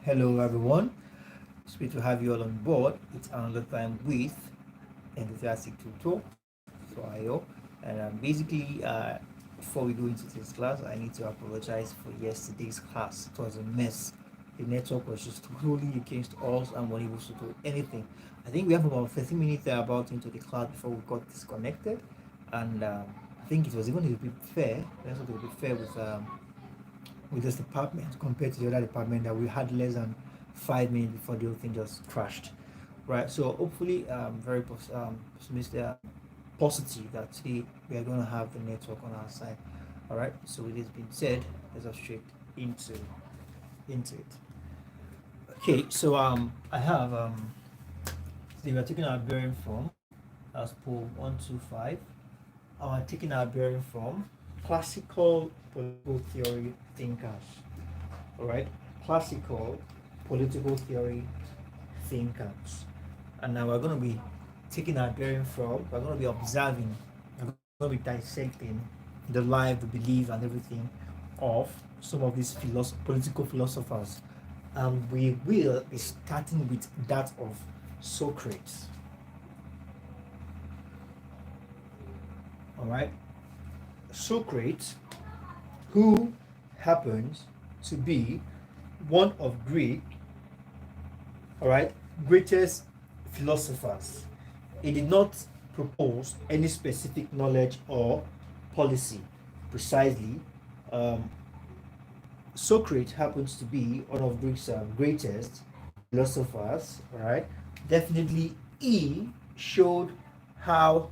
Hello everyone, it's great to have you all on board. It's another time with enthusiastic tutor, Tutor Ayo. And basically, before we go into this class, I need to apologize for yesterday's class. It was a mess. The network was just rolling against us and we're unable to do anything. I think we have about 30 minutes about into the class before we got disconnected, and I think it was even a bit fair. That's a bit fair with this department compared to the other department that we had less than 5 minutes before the whole thing just crashed, right? So hopefully very positive that today we are going to have the network on our side. All right, so with this being said, let's go straight into it. Okay, so I have today we are taking our bearing from as POL215. Taking our bearing from classical political theory thinkers. All right, classical political theory thinkers. And now we're going to be taking our bearing from, we're going to be observing, we're going to be dissecting the life, the belief, and everything of some of these political philosophers. And we will be starting with that of Socrates. All right, Socrates, who happens to be one of Greek, all right, greatest philosophers. He did not propose any specific knowledge or policy precisely. Um, Socrates happens to be one of Greece's greatest philosophers, all right. Definitely, he showed how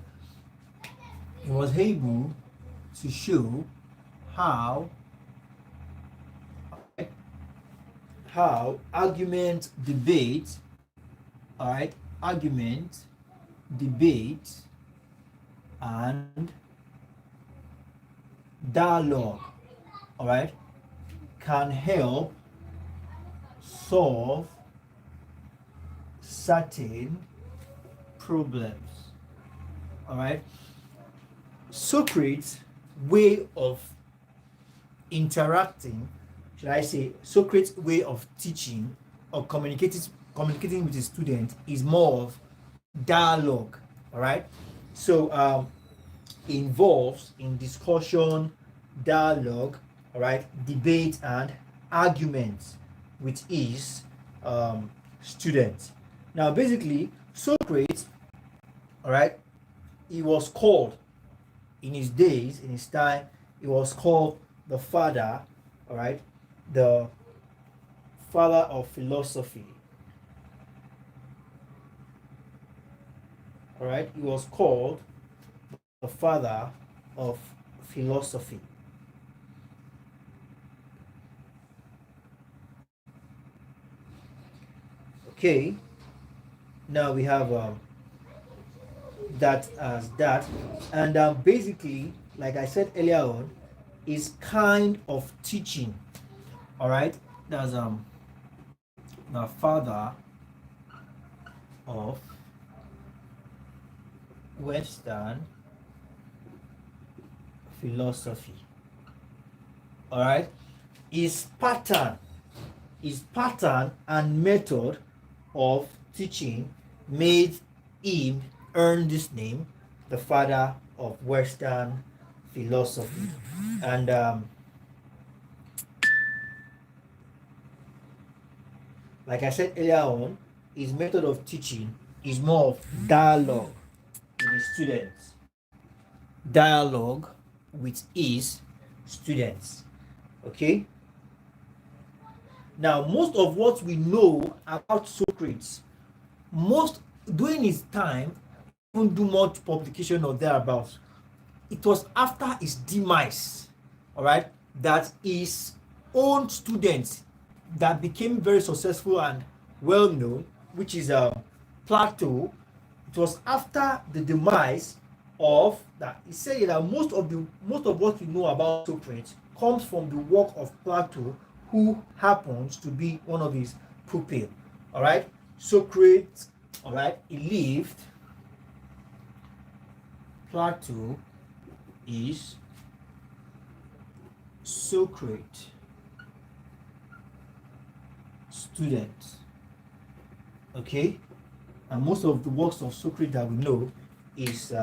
he was able to show how argument, debate, all right, argument, debate, and dialogue, all right, can help solve certain problems. All right, Socrates' way of interacting, should I say, Socrates' way of teaching or communicating with his student is more of dialogue. All right, so involves in discussion, dialogue, all right, debate and arguments with his students. Now, basically, Socrates, all right, he was called in his days, in his time, he was called the father, all right, the father of philosophy. All right, he was called the father of philosophy. Okay, now we have that as that, and basically, like I said earlier on, is kind of teaching. All right, that's the father of Western philosophy. All right, his pattern and method of teaching made him earn this name, the father of Western philosophy. And like I said earlier on, his method of teaching is more of dialogue with his students. Dialogue with his students. Okay? Now, most of what we know about Socrates, most during his time, even do much publication or thereabouts. It was after his demise, all right, that his own students that became very successful and well known, which is Plato. It was after the demise of that. He said that most of what we know about Socrates comes from the work of Plato, who happens to be one of his pupils. All right, Socrates. All right, he lived. Plato is Socrates' student. Okay, and most of the works of Socrates that we know is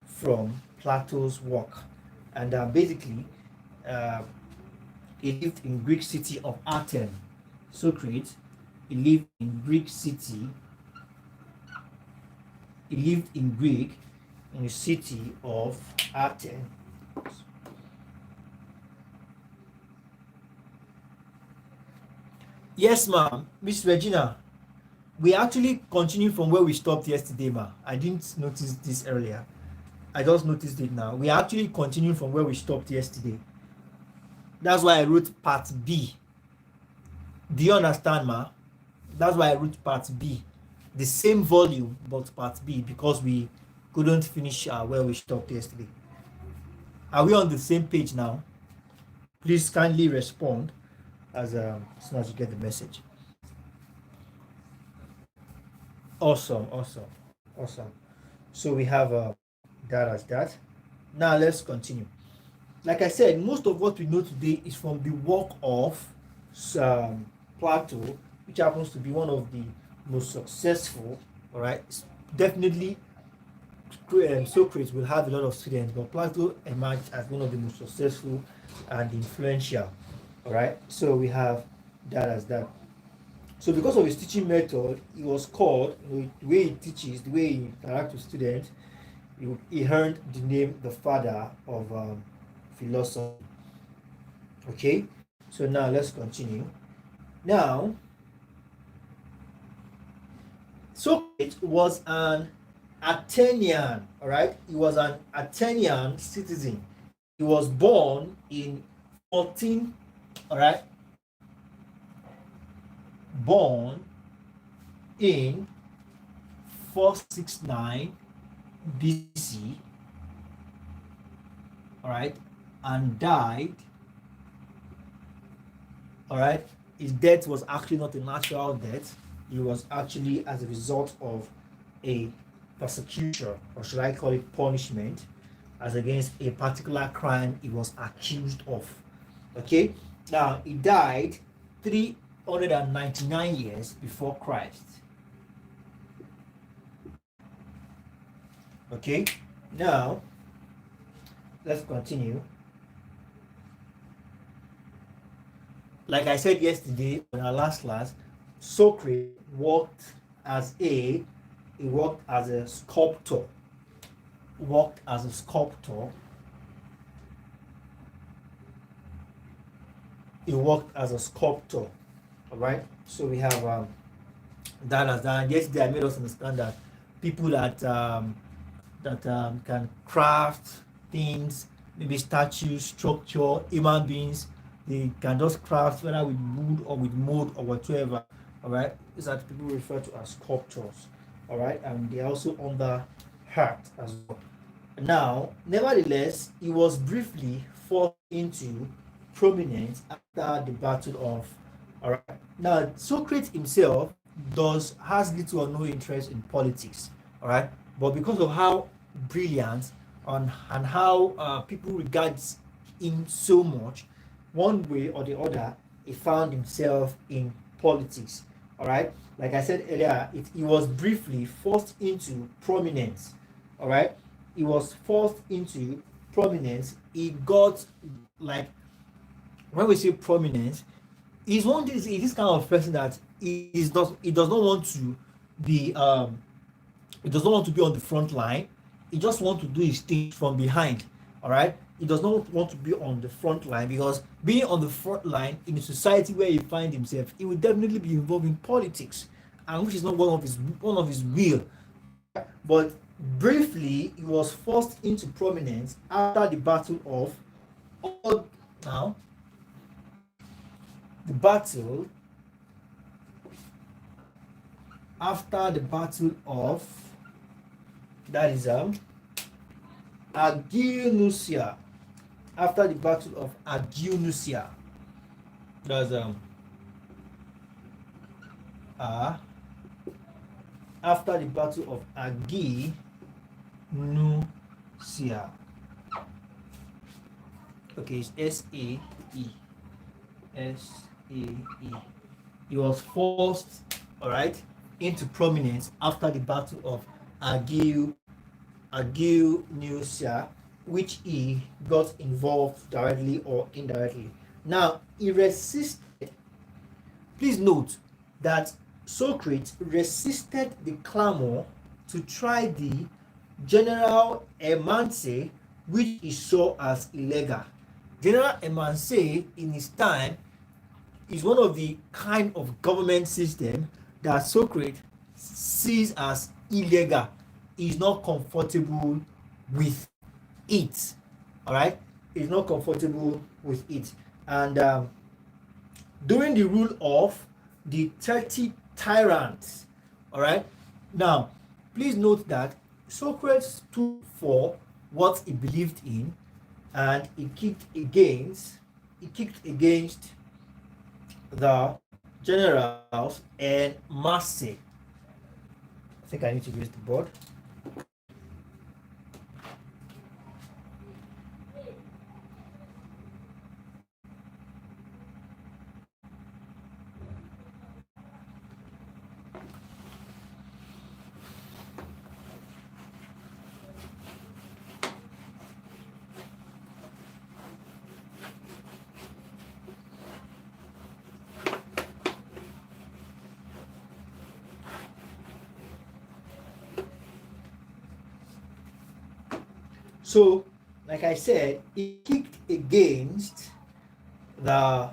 from Plato's work, and basically uh, he lived in Greek city of Athens. Socrates, he lived in Greek city. He lived in Greek in the city of Athens. Yes, ma'am. Miss Regina, we actually continue from where we stopped yesterday, ma. I didn't notice this earlier. I just noticed it now. We are actually continuing from where we stopped yesterday. That's why I wrote part B. Do you understand, ma? That's why I wrote part B. The same volume, but part B, because we couldn't finish where we stopped yesterday. Are we on the same page now? Please kindly respond as soon as you get the message. Awesome, awesome, awesome. So we have that as that. Now let's continue. Like I said, most of what we know today is from the work of Plato, which happens to be one of the most successful. All right, definitely Socrates will have a lot of students, but Plato emerged as one of the most successful and influential. All right, so we have that as that. So because of his teaching method, he was called, the way he teaches, the way he interacts with students, he earned the name the father of philosophy. Okay, so now let's continue. Now, Socrates was an Athenian, all right? He was an Athenian citizen. He was born in 14, all right? Born in 469 BC, all right? And died, all right? His death was actually not a natural death. It was actually as a result of a persecution, or should I call it punishment, as against a particular crime he was accused of. Okay, now he died 399 years before Christ. Okay, now let's continue. Like I said yesterday in our last class, Socrates worked as a sculptor. Worked as a sculptor. He worked as a sculptor. All right. So we have that as that. And yesterday I made us understand that people that can craft things, maybe statues, structure, human beings, they can just craft whether with wood or with mold or whatever. All right. These are people refer to as sculptors. All right. And they are also under art as well. Now, nevertheless, he was briefly forced into prominence after the Battle of. All right. Now, Socrates himself has little or no interest in politics. All right. But because of how brilliant and how people regard him so much, one way or the other, he found himself in politics. All right. Like I said earlier, he was briefly forced into prominence. All right. He was forced into prominence. He got, like, when we say prominence, he's this kind of person that he does not want to be he does not want to be on the front line. He just wants to do his thing from behind. All right. He does not want to be on the front line, because being on the front line in a society where he finds himself, he will definitely be involved in politics, and which is not one of his will. But briefly, he was forced into prominence after the battle of now the battle after the battle of that is Aginusia. After the battle of Aginusia, that's after the battle of Aginusia. Okay, it's S-A-E. S-A-E. He was forced, all right, into prominence after the Battle of Agio Nusia, which he got involved directly or indirectly. Now, he resisted. Please note that Socrates resisted the clamor to try the general emance, which he saw as illegal. General emance in his time is one of the kind of government system that Socrates sees as illegal. He's not comfortable with it. All right, he's not comfortable with it. And during the rule of the 30 tyrants, all right. Now, please note that Socrates stood for what he believed in, and he kicked against the generals and Massey. I think I need to use the board. So, like I said, he kicked against the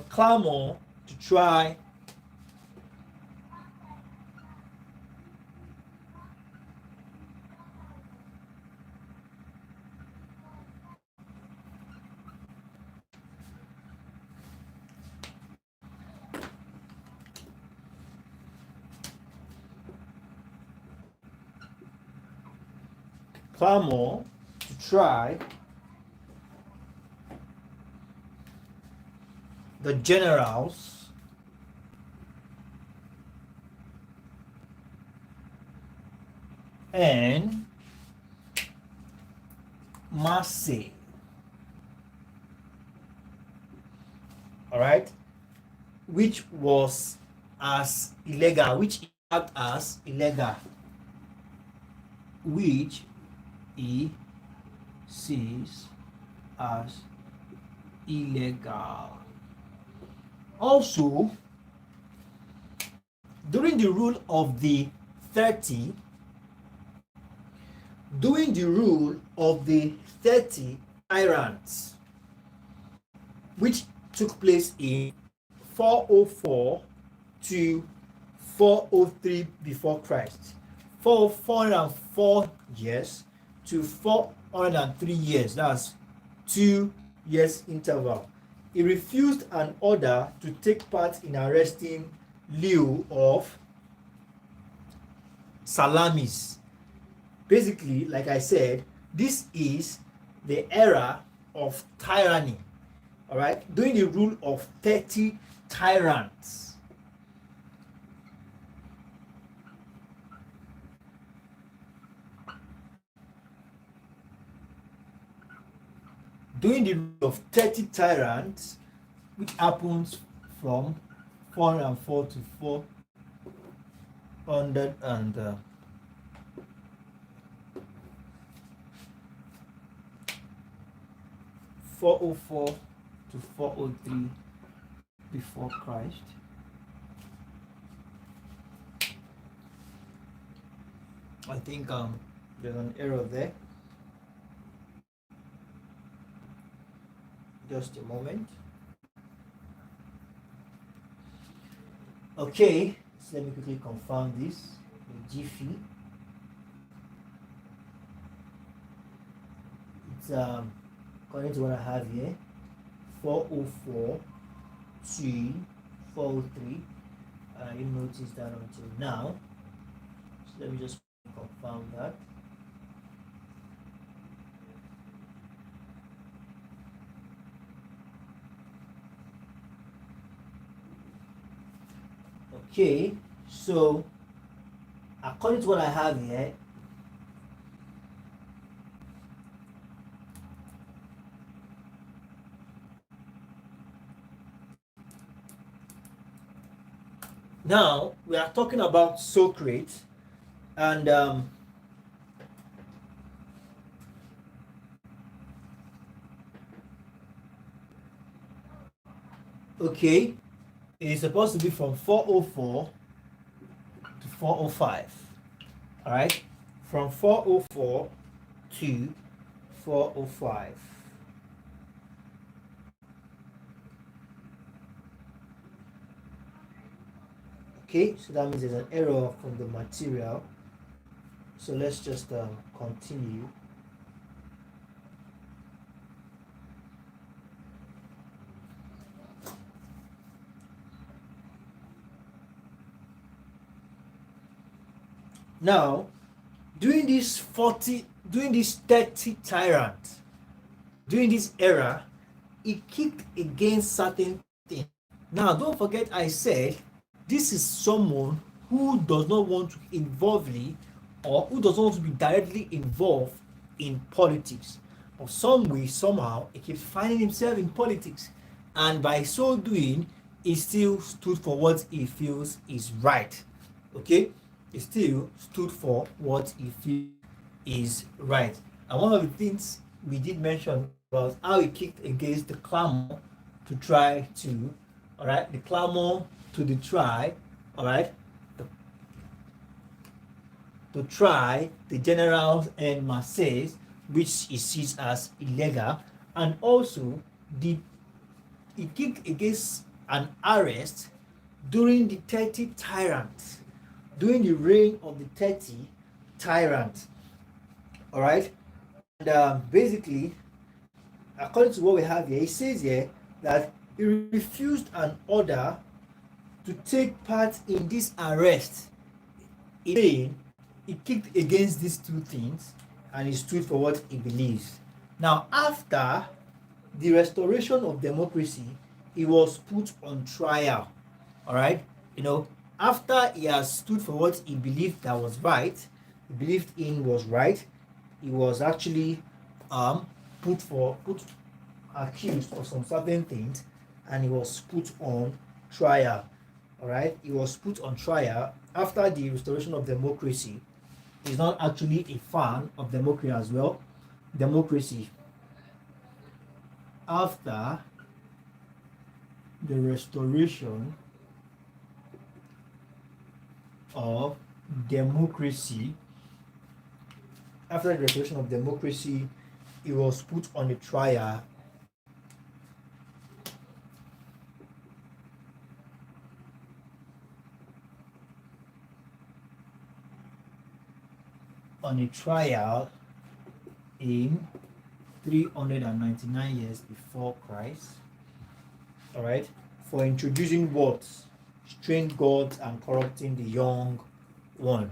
clamor to try the generals and Massey. All right, which was as illegal, which act as illegal, which he sees as illegal. Also, during the rule of the 30 tyrants, which took place in 404 to 403 before Christ, 404 years to 403 years, that's 2 years interval. He refused an order to take part in arresting Leo of Salamis. Basically, like I said, this is the era of tyranny, all right, during the rule of 30 tyrants. During the rule of 30 tyrants, which happens from 404 to 400 and 404 to 403 before Christ. I think there's an error there. Just a moment. Okay, so let me quickly confirm this with Jiffy. It's according to what I have here, 404 to 403. I didn't notice that until now. So let me just confirm that. Okay, so according to what I have here, Now we are talking about Socrates, and okay, it is supposed to be from 404 to 405. All right, from 404 to 405. Okay, so that means there's an error from the material. So let's just continue. Now, during this 30 tyrant, during this era, he kicked against certain things. Now, don't forget I said this is someone who does not want to involvely or who does not want to be directly involved in politics. But some way, somehow, he keeps finding himself in politics. And by so doing, he still stood for what he feels is right. Okay? He still stood for what he feels is right. And one of the things we did mention was how he kicked against the clamor to try to, all right, the clamor to the try, all right, to try the generals and masses, which he sees as illegal, and also the he kicked against an arrest during the 30 tyrant, during the reign of the 30 tyrant. All right, and basically, according to what we have here, it says here that he refused an order to take part in this arrest. Saying he kicked against these two things and he stood for what he believes. Now, after the restoration of democracy, he was put on trial. All right, after he has stood for what he believed that was right, he believed in was right, he was actually put accused of some certain things, and he was put on trial. All right, he was put on trial after the restoration of democracy. He's not actually a fan of democracy as well. Democracy. After the restoration of democracy, he was put on a trial. In 399 years before Christ, all right, for introducing what? Strange gods and corrupting the young one.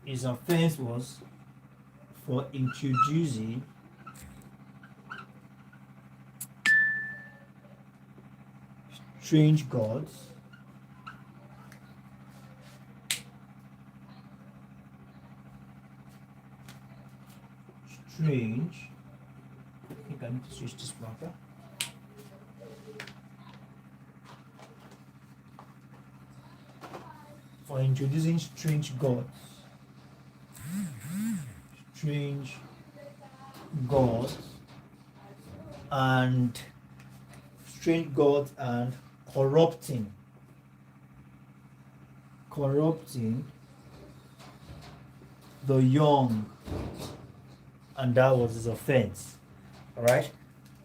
His offense was for introducing strange gods I think I need to switch this marker. For introducing strange gods and corrupting the young, and that was his offense. All right,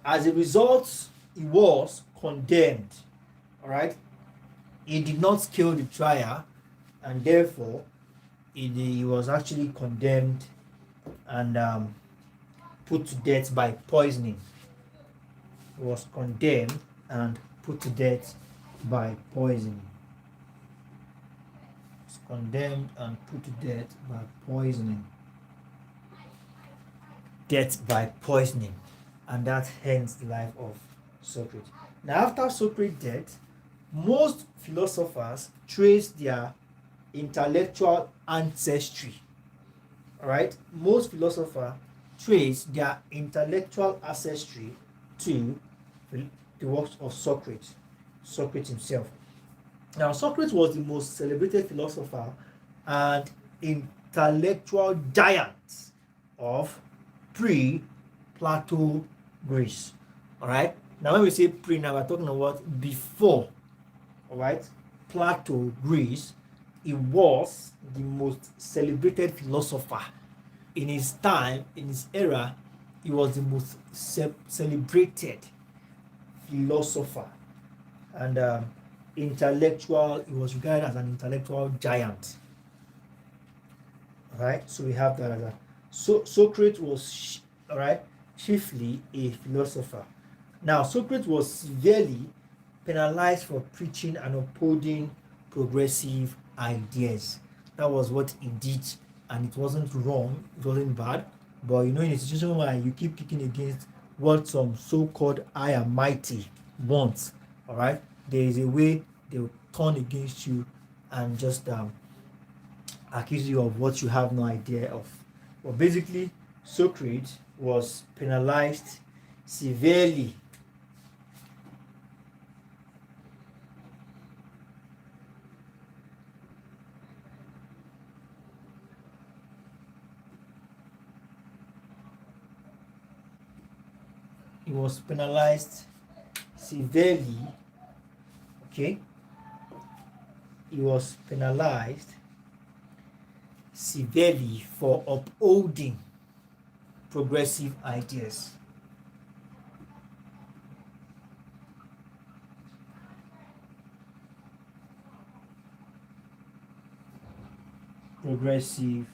as a result, he was condemned. All right, he did not scale the trial, and therefore he was actually condemned and put to death by poisoning. He was condemned and put to death by poisoning. Condemned and put to death by poisoning. Death by poisoning, and that ends the life of Socrates. Now, after Socrates' death, most philosophers trace their intellectual ancestry. All right, most philosophers trace their intellectual ancestry to the works of Socrates himself. Now, Socrates was the most celebrated philosopher and intellectual giant of pre-Plato Greece. All right. Now, when we say pre, now we're talking about before. All right. Plato Greece. He was the most celebrated philosopher in his time, in his era. He was the most celebrated philosopher and intellectual. He was regarded as an intellectual giant. All right. So we have that as a Socrates was all right chiefly a philosopher. Now, Socrates was severely penalized for preaching and upholding progressive ideas. That was what he did, and it wasn't wrong, it wasn't bad. But in a situation where you keep kicking against what some so called high and mighty want, all right, there is a way they will turn against you and just accuse you of what you have no idea of. But basically, Socrates was penalized severely. He was penalized severely. Okay, he was penalized severely for upholding progressive ideas. Progressive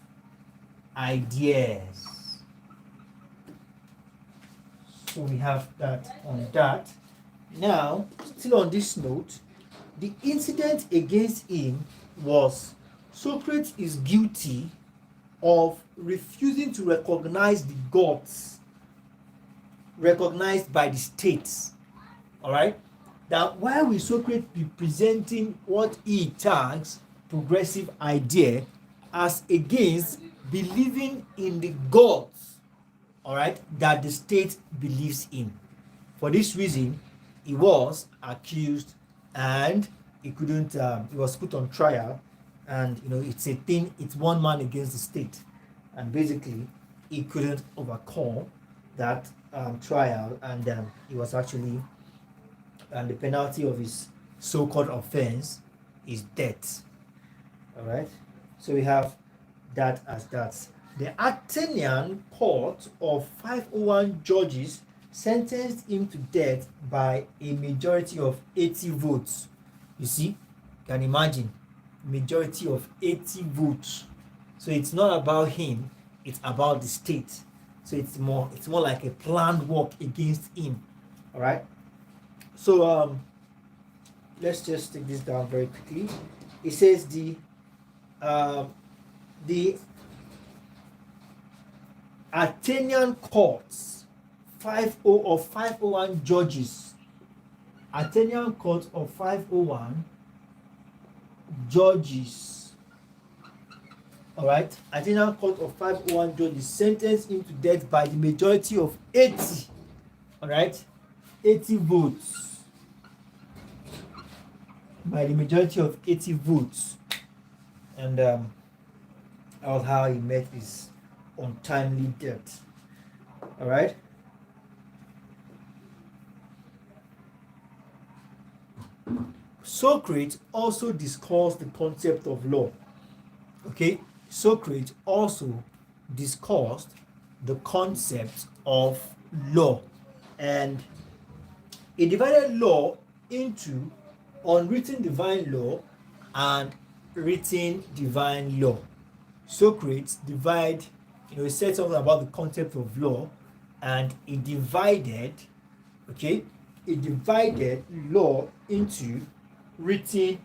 ideas. So we have that on that. Now, still on this note, the incident against him was Socrates is guilty of refusing to recognize the gods recognized by the states. All right. Now, why will Socrates be presenting what he tags progressive idea as against believing in the gods, all right, that the state believes in? For this reason, he was accused and he couldn't. He was put on trial, and it's a thing. It's one man against the state, and basically, he couldn't overcome that trial, and he was actually, and the penalty of his so-called offense is death. All right. So we have that as that. The Athenian court of 501 judges sentenced him to death by a majority of 80 votes. You see, you can imagine, majority of 80 votes. So it's not about him, it's about the state. So it's more like a planned work against him. All right. So let's just take this down very quickly. It says the Athenian courts 501 judges. Athenian court of 501 judges. All right. Athenian court of 501 judges sentenced him to death by the majority of 80. All right. 80 votes. By the majority of 80 votes. And that was how he met his untimely death. All right. Socrates also discussed the concept of law. Okay. Socrates also discussed the concept of law, and he divided law into unwritten divine law and written divine law. Socrates he said something about the concept of law, and he divided law into written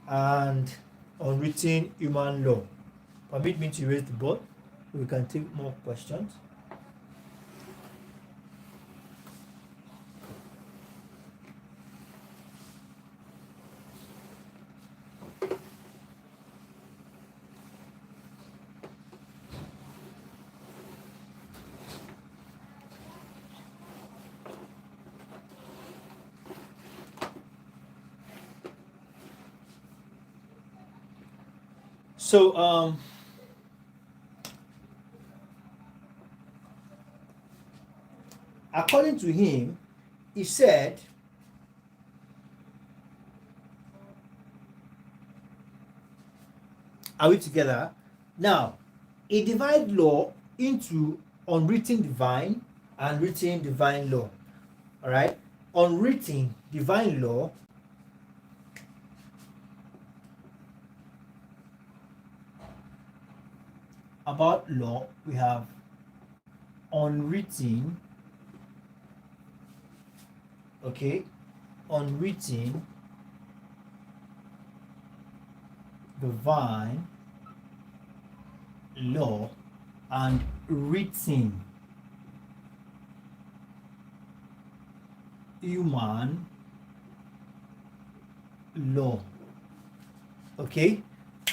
and unwritten human law. Permit me to raise the board so we can take more questions. So according to him, he said are we together? Now, he divided law into unwritten divine and written divine law. All right, unwritten divine law about law, we have unwritten, okay, unwritten divine law and written human law. Okay,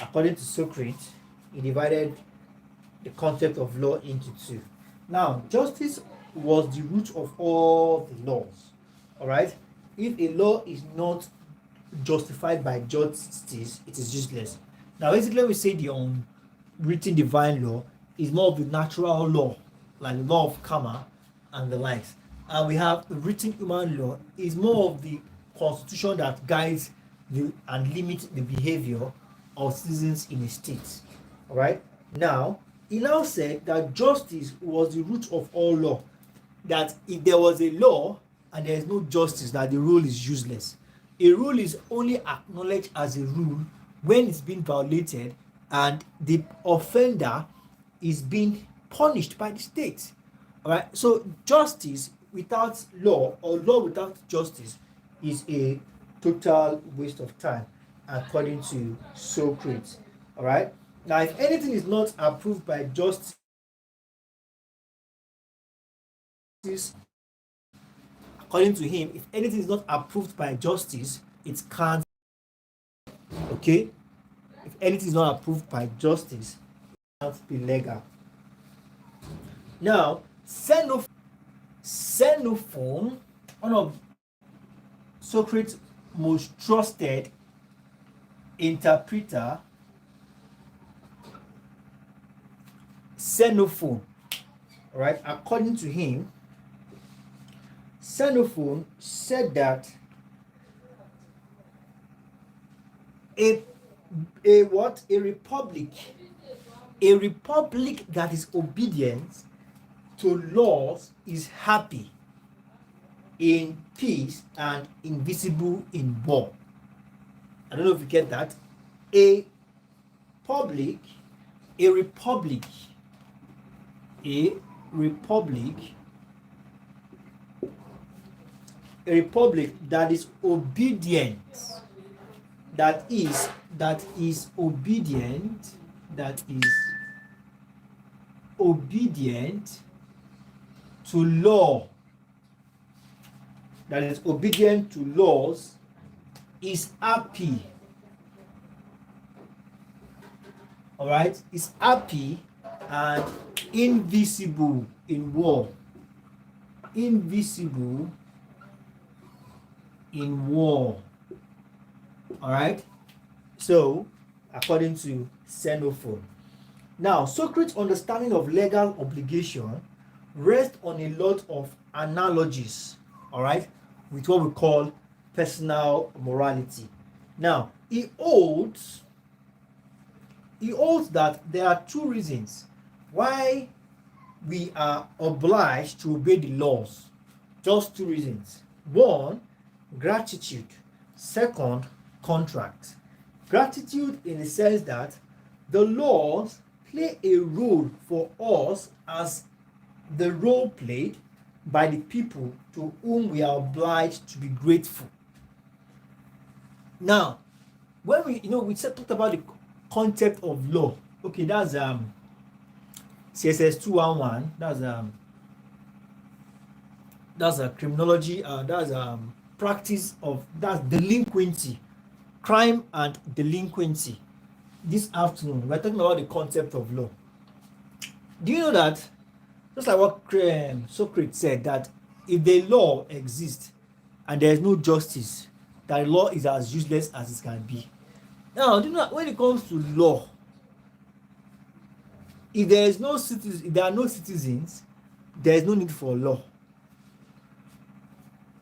according to Socrates, he divided the concept of law into two. Now, justice was the root of all the laws. All right, if a law is not justified by justice, it is useless. Now, basically, we say the unwritten divine law is more of the natural law, like the law of karma and the likes. And we have the written human law is more of the constitution that guides and limits the behavior of citizens in a state. All right. Now, he now said that justice was the root of all law. That if there was a law and there is no justice, that the rule is useless. A rule is only acknowledged as a rule when it's been violated and the offender is being punished by the state. All right. So justice without law or law without justice is a total waste of time, according to Socrates. All right. Now, if anything is not approved by justice, according to him, if anything is not approved by justice, it can't. Okay. If anything is not approved by justice, it can't be legal. Now, Xenophon, one of Socrates' most trusted interpreter, Xenophon, right? According to him, Xenophon said that a republic that is obedient to laws is happy in peace and invisible in war. I don't know if you get that. A republic that is obedient, that is obedient to law, that is obedient to laws, is happy. All right, is happy and invisible in war. Invisible in war. All right. So, according to Xenophon. Now, Socrates' understanding of legal obligation rests on a lot of analogies, all right, with what we call personal morality. Now, he holds that there are two reasons why we are obliged to obey the laws. Just two reasons. One, gratitude. Second, contract. Gratitude in the sense that the laws play a role for us as the role played by the people to whom we are obliged to be grateful. Now, when we talked about the concept of law. Okay, that's CSS 211. That's a criminology. That's practice of that's delinquency, crime and delinquency. This afternoon, we're talking about the concept of law. Do you know that, just like what Socrates said, that if the law exists and there is no justice, that law is as useless as it can be. Now, do you know when it comes to law, if there is no citizen, if there are no citizens, there is no need for law.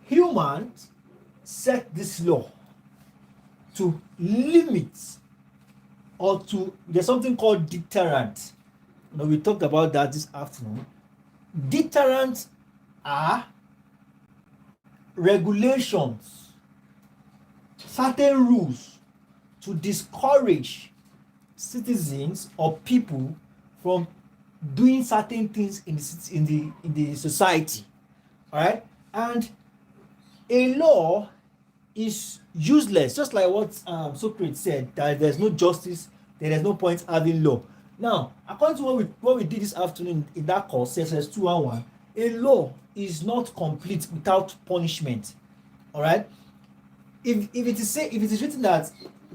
Humans set this law to limit or to, there's something called deterrent. We talked about that this afternoon. Deterrents are regulations, certain rules to discourage citizens or people from doing certain things in the society. All right, and a law is useless, just like what Socrates said, that there's no justice, there's no point having law. Now, according to what we did this afternoon in that course, CSS 211, a law is not complete without punishment. All right. If it is written that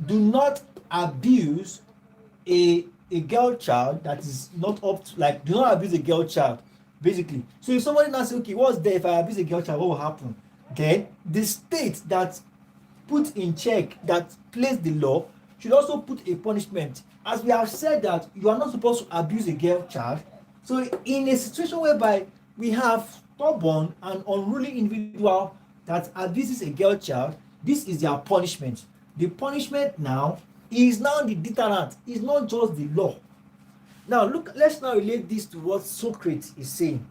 do not abuse a girl child that is not up to, like, do not abuse a girl child, basically. So if somebody now says, okay, what's there if I abuse a girl child, what will happen? Then the state that put in check, that placed the law, should also put a punishment. As we have said that you are not supposed to abuse a girl child. So in a situation whereby we have stubborn and unruly individual that abuses a girl child, this is their punishment. The punishment now is now the deterrent. It's not just the law. Now look, let's now relate this to what Socrates is saying.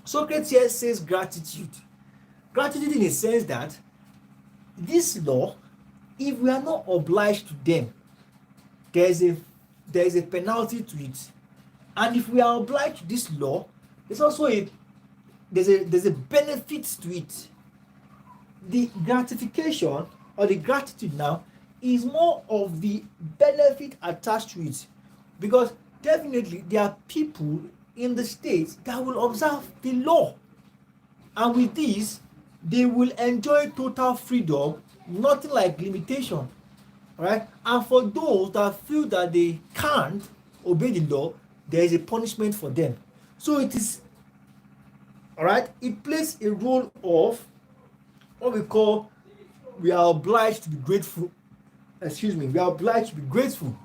Socrates here says gratitude. Gratitude in the sense that this law, if we are not obliged to them, there is a penalty to it. And if we are obliged to this law, there's also there's a benefit to it. The gratification or the gratitude now is more of the benefit attached to it, because definitely there are people in the state that will observe the law, and with this they will enjoy total freedom, nothing like limitation. Right? And for those that feel that they can't obey the law, there is a punishment for them. So it is, all right, it plays a role of what we call, we are obliged to be grateful. We are obliged to be grateful.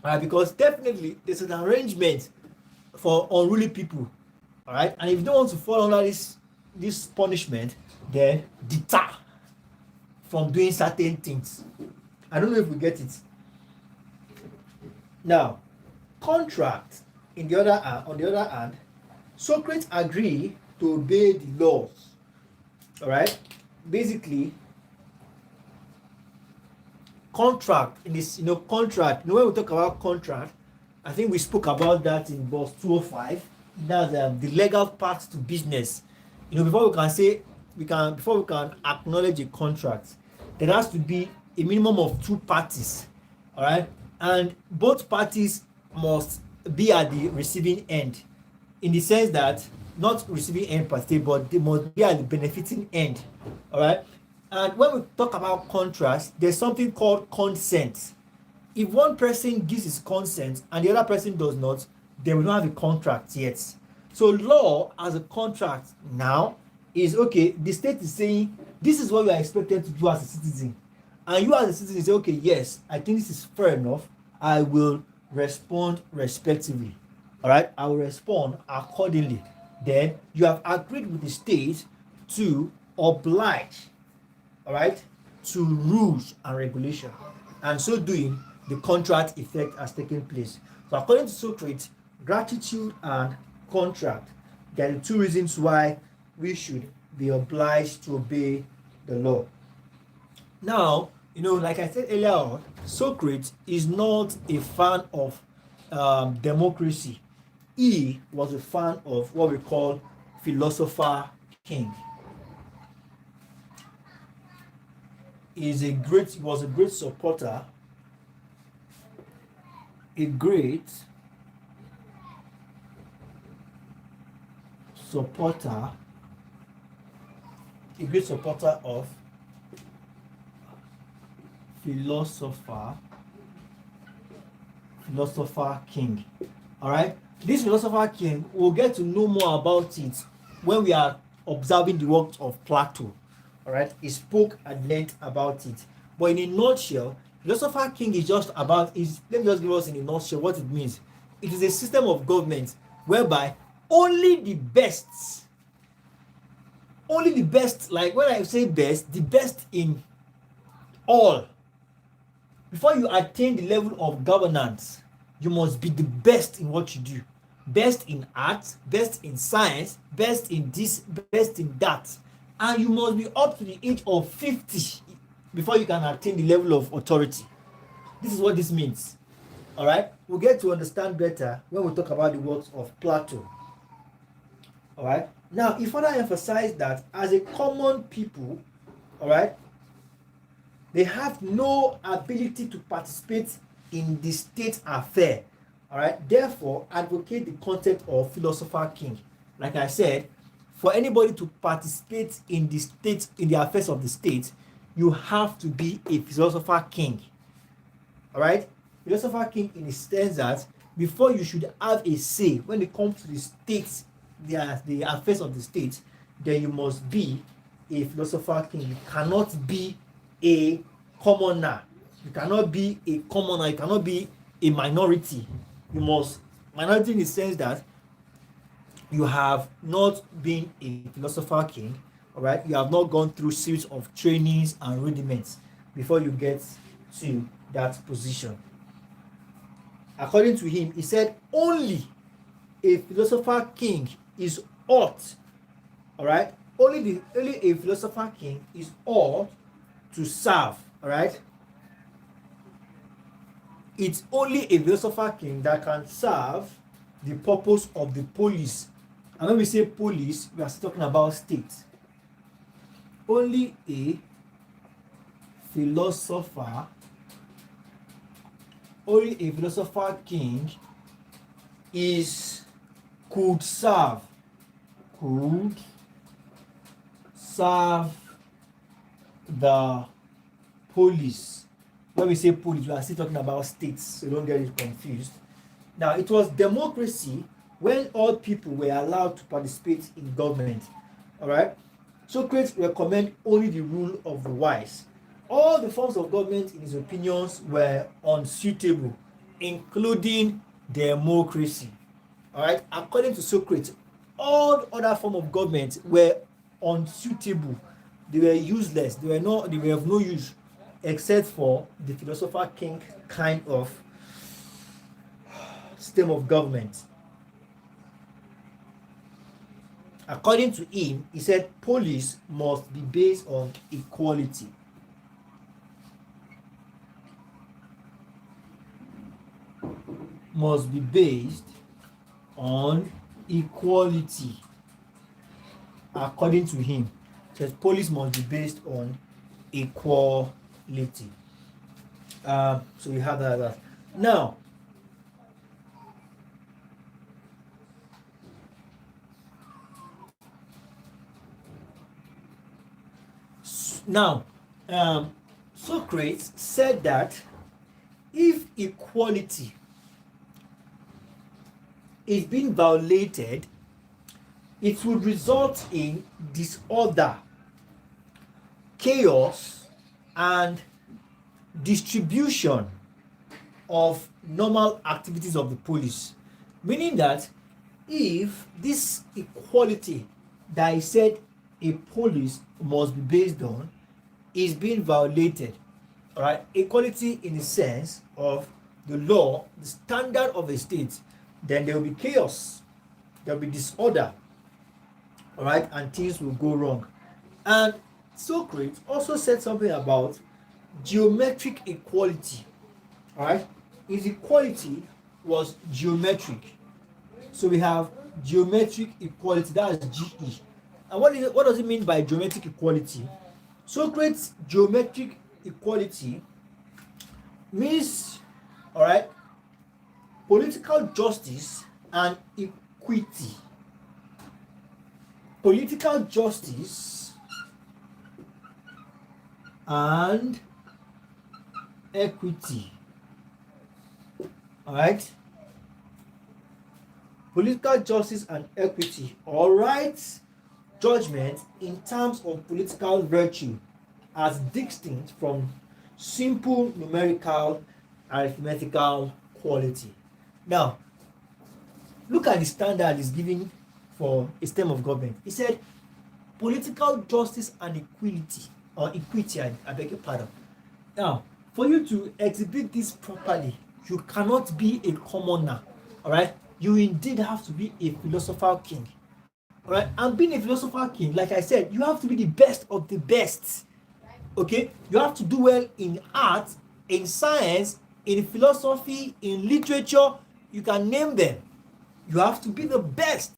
Right? Because definitely there's an arrangement for unruly people. All right, and if you don't want to fall under this punishment, then deter from doing certain things. I don't know if we get it. Now, contract, on the other hand, Socrates agreed to obey the laws. All right, basically, contract in this, contract. When we talk about contract, I think we spoke about that in verse 205. That's the legal path to business. Before we can acknowledge a contract, there has to be a minimum of two parties. All right, and both parties must be at the receiving end, in the sense that not receiving end per se, but they must be at the benefiting end. All right, and when we talk about contracts, there's something called consent. If one person gives his consent and the other person does not, then we don't have a contract yet. So law as a contract now is, okay, the state is saying this is what you are expected to do as a citizen. And you as a citizen say, okay, yes, I think this is fair enough. I will respond respectively. All right, I will respond accordingly. Then you have agreed with the state to oblige, all right, to rules and regulation. And so doing, the contract effect has taken place. So according to Socrates, gratitude and contract, there are the two reasons why we should be obliged to obey the law. Now, like I said earlier on, Socrates is not a fan of democracy. He was a fan of what we call philosopher king. He was a great supporter, a great supporter of philosopher king. All right, this philosopher king, we'll get to know more about it when we are observing the works of Plato. All right, he spoke at length about it, but in a nutshell, philosopher king is just about, let me just give us in a nutshell what it means. it is a system of government whereby only the best, like when I say best, the best in all. Before you attain the level of governance, you must be the best in what you do. Best in art, best in science, best in this, best in that. And you must be up to the age of 50 before you can attain the level of authority. This is what this means. All right? We'll get to understand better when we talk about the works of Plato. All right? Now, he further emphasized that as a common people, all right, they have no ability to participate in the state affair. All right? Therefore, advocate the concept of philosopher king. Like I said, for anybody to participate in the state, in the affairs of the state, you have to be a philosopher king. All right? Philosopher king in the sense that before you should have a say when it comes to the state, the affairs of the state, then you must be a philosopher king. You cannot be a commoner. You cannot be a commoner. You cannot be a minority. You must minority in the sense that you have not been a philosopher king. All right, you have not gone through series of trainings and rudiments before you get to that position. According to him, he said only a philosopher king is ought. All right, only a philosopher king is ought to serve. All right, it's only a philosopher king that can serve the purpose of the police. And when we say police, we are still talking about state. Only a philosopher king could serve the police. When we say police, we are still talking about states, so don't get it confused. Now, it was democracy when all people were allowed to participate in government. All right? Socrates recommended only the rule of the wise. All the forms of government, in his opinions, were unsuitable, including democracy. All right? According to Socrates, all other forms of government were unsuitable. They were useless. They were of no use, except for the philosopher king kind of system of government. According to him, he said police must be based on equality. Must be based on equality. According to him, he says police must be based on equality. So we have that. Now, Socrates said that if equality is being violated, it would result in disorder, chaos, and distribution of normal activities of the police. Meaning that if this equality that I said a police must be based on is being violated, all right, equality in the sense of the law, the standard of a state, then there will be chaos, there will be disorder, all right, and things will go wrong. And Socrates also said something about geometric equality, all right. His equality was geometric. So we have geometric equality, that is GE. And what does it mean by geometric equality? Socrates' geometric equality means, all right, political justice and equity. Political justice and equity. All right. Political justice and equity, all right, judgment in terms of political virtue as distinct from simple numerical arithmetical quality. Now, Look at the standard is given for a system of government. He said political justice and equality, or equity, I beg your pardon. Now, for you to exhibit this properly, you cannot be a commoner, all right? You indeed have to be a philosopher king, all right? And being a philosopher king, like I said, you have to be the best of the best, okay? You have to do well in art, in science, in philosophy, in literature. You can name them. You have to be the best,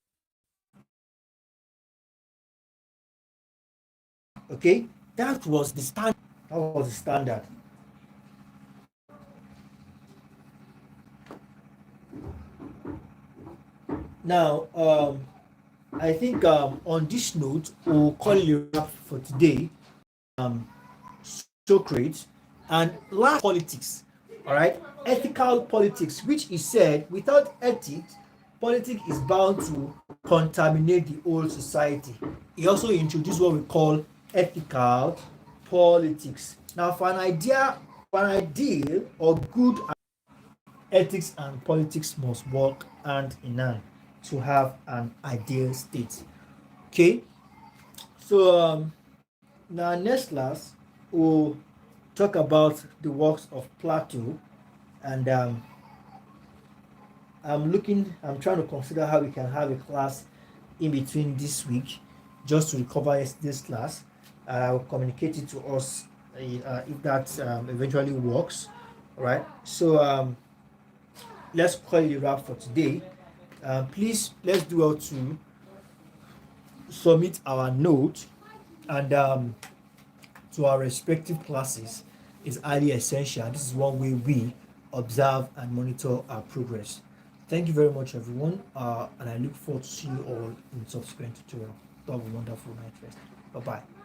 okay? That was the standard. That was the standard. Now, I think on this note, we'll call it a wrap for today. Socrates and last politics, all right, ethical politics, which is said without ethics, politics is bound to contaminate the whole society. He also introduced what we call ethical politics. Now, for an ideal or good, ethics and politics must work hand in hand to have an ideal state. Okay, so now next class we'll talk about the works of Plato, and I'm trying to consider how we can have a class in between this week just to recover this class. I will communicate it to us if that eventually works. All right, so let's call it a wrap for today. Please, let's do well to submit our note and to our respective classes is highly essential. This is one way we observe and monitor our progress. Thank you very much, everyone, and I look forward to see you all in subsequent tutorial. Have a wonderful night rest. Bye bye.